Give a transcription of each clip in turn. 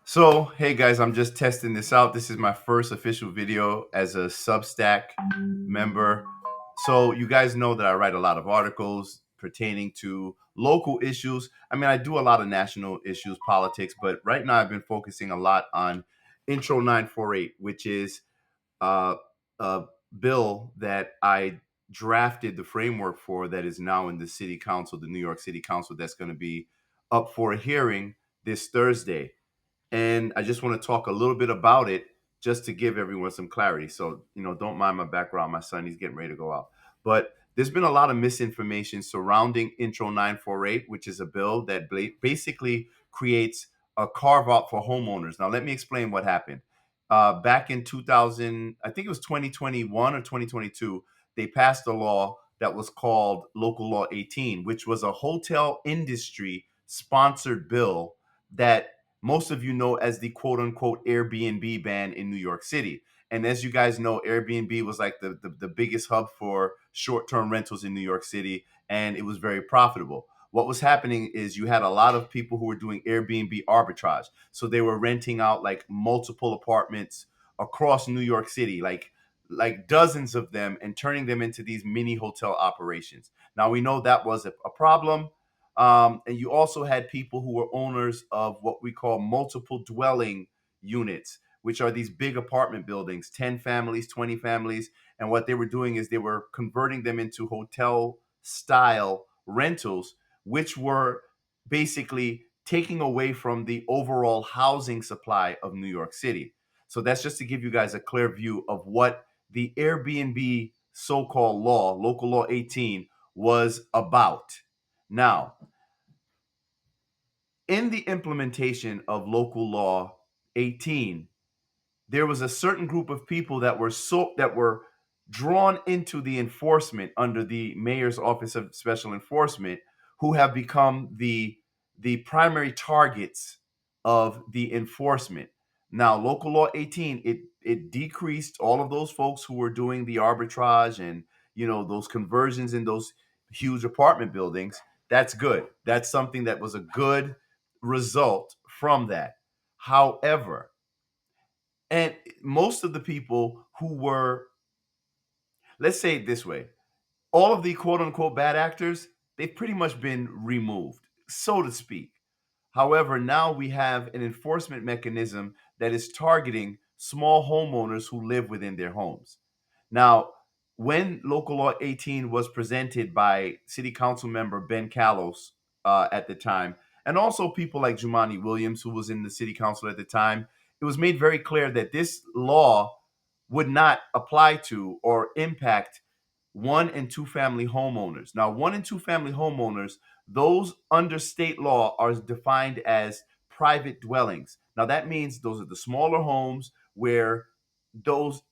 So, hey guys, I'm just testing this out. This is my first official video as a Substack member. So, you guys know that I write a lot of articles pertaining to local issues. I mean, I do a lot of national issues, politics, but right now I've been focusing a lot on Intro 948, which is uh, a bill that I drafted the framework for that is now in the city council, the New York City Council, that's going to be up for a hearing this Thursday, and I just want to talk a little bit about it just to give everyone some clarity. So, don't mind my background. My son, he's getting ready to go out. But there's been a lot of misinformation surrounding Intro 948, which is a bill that basically creates a carve out for homeowners. Now, let me explain what happened. Back in 2000, I think it was 2021 or 2022, they passed a law that was called Local Law 18, which was a hotel industry sponsored bill that most of you know as the quote unquote Airbnb ban in New York City. And as you guys know, Airbnb was like the biggest hub for short term rentals in New York City, and it was very profitable. What was happening is you had a lot of people who were doing Airbnb arbitrage. So they were renting out like multiple apartments across New York City, like dozens of them, and turning them into these mini hotel operations. Now we know that was a problem, and you also had people who were owners of what we call multiple dwelling units, which are these big apartment buildings, 10 families, 20 families. And what they were doing is they were converting them into hotel style rentals, which were basically taking away from the overall housing supply of New York City. So that's just to give you guys a clear view of what the Airbnb so called law, Local Law 18, was about. Now, in the implementation of Local Law 18, there was a certain group of people that were drawn into the enforcement under the mayor's office of special enforcement, who have become the primary targets of the enforcement. Now, Local Law 18, it decreased all of those folks who were doing the arbitrage and those conversions in those huge apartment buildings. That's good. That's something that was a good result from that. However, and most of the people who were, let's say it this way, all of the quote unquote bad actors, they've pretty much been removed, so to speak. However, now we have an enforcement mechanism that is targeting small homeowners who live within their homes. Now, when Local Law 18 was presented by City Council member Ben Callos at the time, and also people like Jumani Williams, who was in the City Council at the time, it was made very clear that this law would not apply to or impact one and two family homeowners. Now, one and two family homeowners, those under state law are defined as private dwellings. Now, that means those are the smaller homes where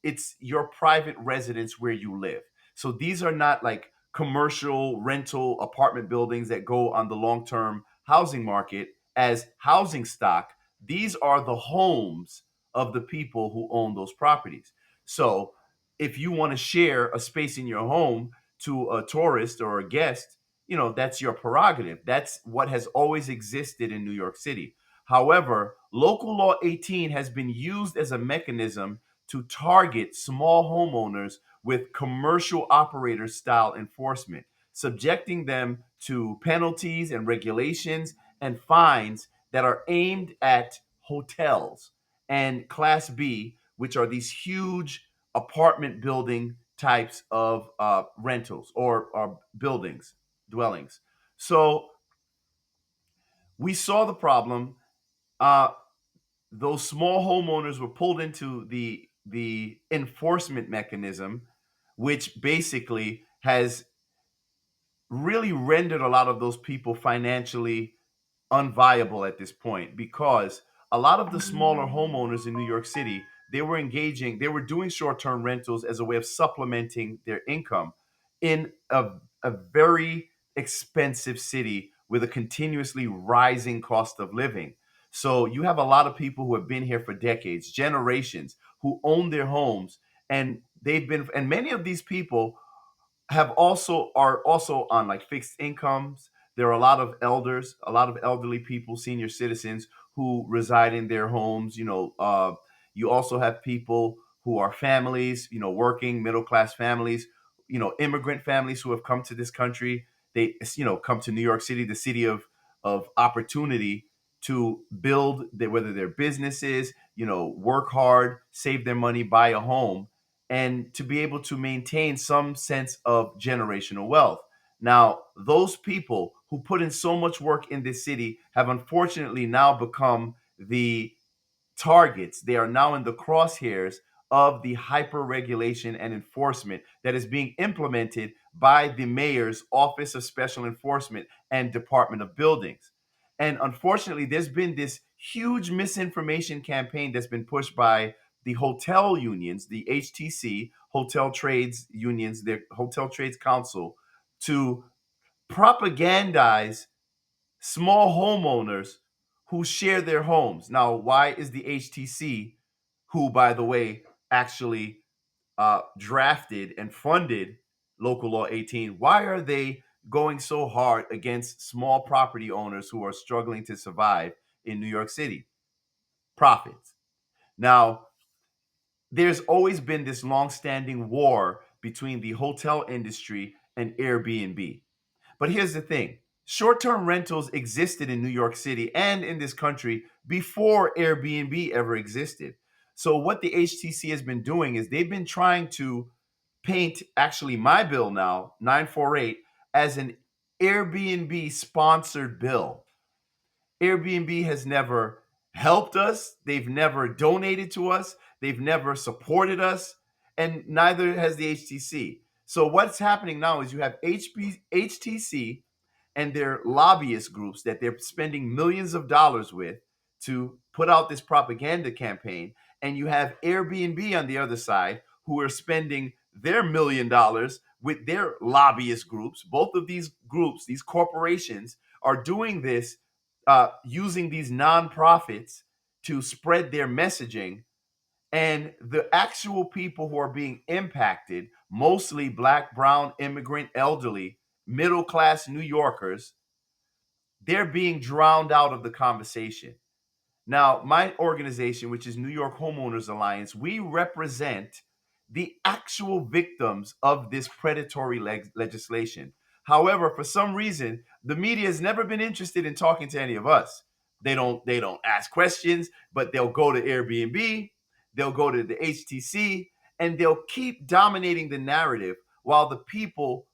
it's your private residence where you live. So these are not like commercial rental apartment buildings that go on the long-term housing market as housing stock. These are the homes of the people who own those properties. So if you want to share a space in your home to a tourist or a guest, that's your prerogative. That's what has always existed in New York City. However, Local Law 18 has been used as a mechanism to target small homeowners with commercial operator style enforcement, subjecting them to penalties and regulations and fines that are aimed at hotels and Class B, which are these huge apartment building types of rentals or buildings, dwellings. So we saw the problem. Uh, those small homeowners were pulled into the enforcement mechanism, which basically has really rendered a lot of those people financially unviable at this point, because a lot of the smaller homeowners in New York City, they were doing short-term rentals as a way of supplementing their income in a very expensive city with a continuously rising cost of living. So you have a lot of people who have been here for decades, generations, who own their homes, and many of these people are also on like fixed incomes. There are a lot of elderly people, senior citizens who reside in their homes. You also have people who are families, working middle class families, immigrant families who have come to this country. They, come to New York City, the city of opportunity, to build whether their businesses, work hard, save their money, buy a home, and to be able to maintain some sense of generational wealth. Now, those people who put in so much work in this city have unfortunately now become the targets. They are now in the crosshairs of the hyper regulation and enforcement that is being implemented by the mayor's Office of Special Enforcement and Department of Buildings. And unfortunately, there's been this huge misinformation campaign that's been pushed by the hotel unions, the HTC, Hotel Trades Unions, the Hotel Trades Council, to propagandize small homeowners who share their homes. Now, why is the HTC, who, by the way, actually drafted and funded Local Law 18, why are they going so hard against small property owners who are struggling to survive in New York City? Profits. Now, there's always been this long-standing war between the hotel industry and Airbnb. But here's the thing: short term rentals existed in New York City and in this country before Airbnb ever existed. So, what the HTC has been doing is they've been trying to paint actually my bill now, 948, as an Airbnb sponsored bill. Airbnb has never helped us, they've never donated to us, they've never supported us, and neither has the HTC. So, what's happening now is you have HTC and their lobbyist groups that they're spending millions of dollars with to put out this propaganda campaign. And you have Airbnb on the other side who are spending their $1 million with their lobbyist groups. Both of these groups, these corporations, are doing this using these nonprofits to spread their messaging. And the actual people who are being impacted, mostly Black, brown, immigrant, elderly, middle class New Yorkers, they're being drowned out of the conversation. Now, my organization, which is New York Homeowners Alliance, we represent the actual victims of this predatory legislation. However, for some reason, the media has never been interested in talking to any of us. They don't ask questions, but they'll go to Airbnb, they'll go to the HTC, and they'll keep dominating the narrative while the people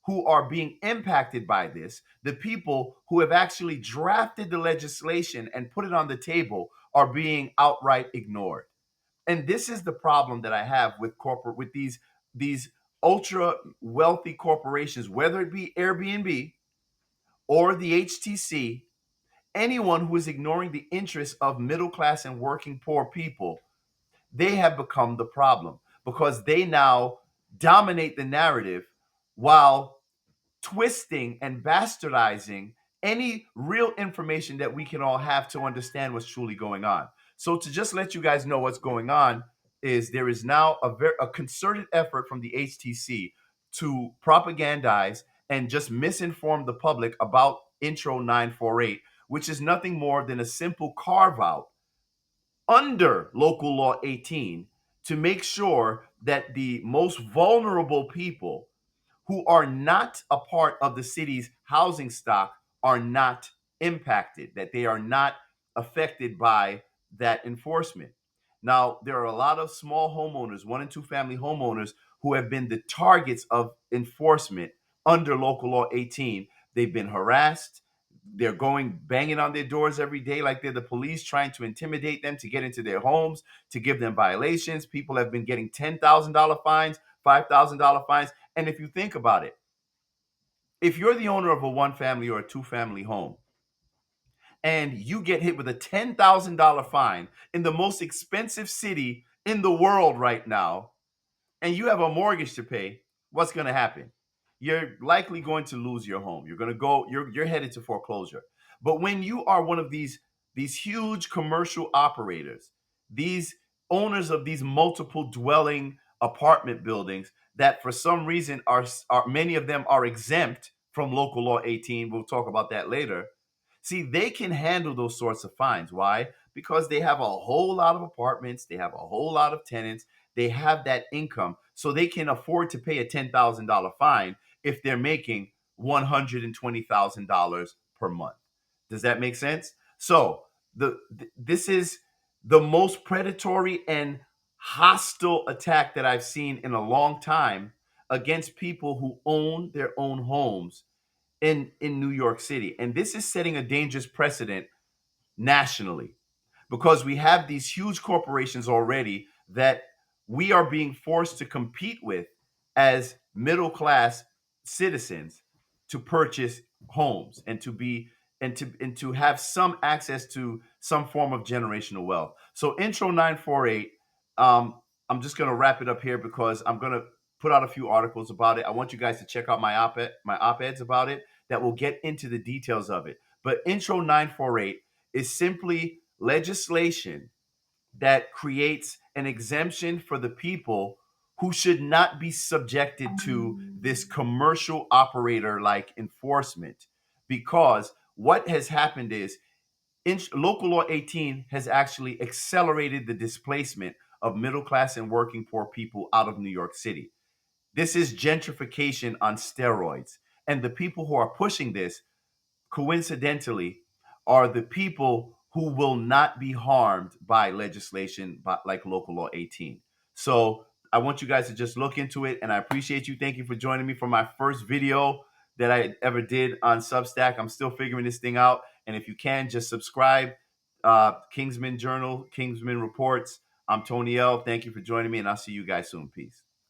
who are being impacted by this, the people who have actually drafted the legislation and put it on the table, are being outright ignored. And this is the problem that I have with these ultra wealthy corporations, whether it be Airbnb or the HTC. Anyone who is ignoring the interests of middle class and working poor people, they have become the problem because they now dominate the narrative while twisting and bastardizing any real information that we can all have to understand what's truly going on. So, to just let you guys know what's going on, is there is now a concerted effort from the HTC to propagandize and just misinform the public about Intro 948, which is nothing more than a simple carve out under Local Law 18 to make sure that the most vulnerable people who are not a part of the city's housing stock are not impacted, that they are not affected by that enforcement. Now, there are a lot of small homeowners, one and two family homeowners, who have been the targets of enforcement under Local Law 18. They've been harassed. They're going banging on their doors every day like they're the police, trying to intimidate them to get into their homes, to give them violations. People have been getting $10,000 fines, $5,000 fines. And if you think about it, if you're the owner of a one family or a two family home and you get hit with a $10,000 fine in the most expensive city in the world right now, and you have a mortgage to pay, what's going to happen? You're likely going to lose your home. You're going to go. You're headed to foreclosure. But when you are one of these huge commercial operators, these owners of these multiple dwelling apartment buildings that for some reason are many of them are exempt from Local Law 18. We'll talk about that later. See, they can handle those sorts of fines. Why? Because they have a whole lot of apartments, they have a whole lot of tenants, they have that income, so they can afford to pay a $10,000 fine if they're making $120,000 per month. Does that make sense? So this is the most predatory and hostile attack that I've seen in a long time against people who own their own homes in New York City. And this is setting a dangerous precedent nationally because we have these huge corporations already that we are being forced to compete with as middle class citizens to purchase homes and to have some access to some form of generational wealth. So intro 948, I'm just going to wrap it up here because I'm going to put out a few articles about it. I want you guys to check out my op-eds about it that will get into the details of it. But intro 948 is simply legislation that creates an exemption for the people who should not be subjected to this commercial operator like enforcement. Because what has happened is local law 18 has actually accelerated the displacement of middle class and working poor people out of New York City. This is gentrification on steroids. And the people who are pushing this, coincidentally, are the people who will not be harmed by legislation like local law 18. So I want you guys to just look into it, and I appreciate you. Thank you for joining me for my first video that I ever did on Substack. I'm still figuring this thing out, and if you can, just subscribe. Kingsman Journal, Kingsman Reports. I'm Tony L. Thank you for joining me, and I'll see you guys soon. Peace.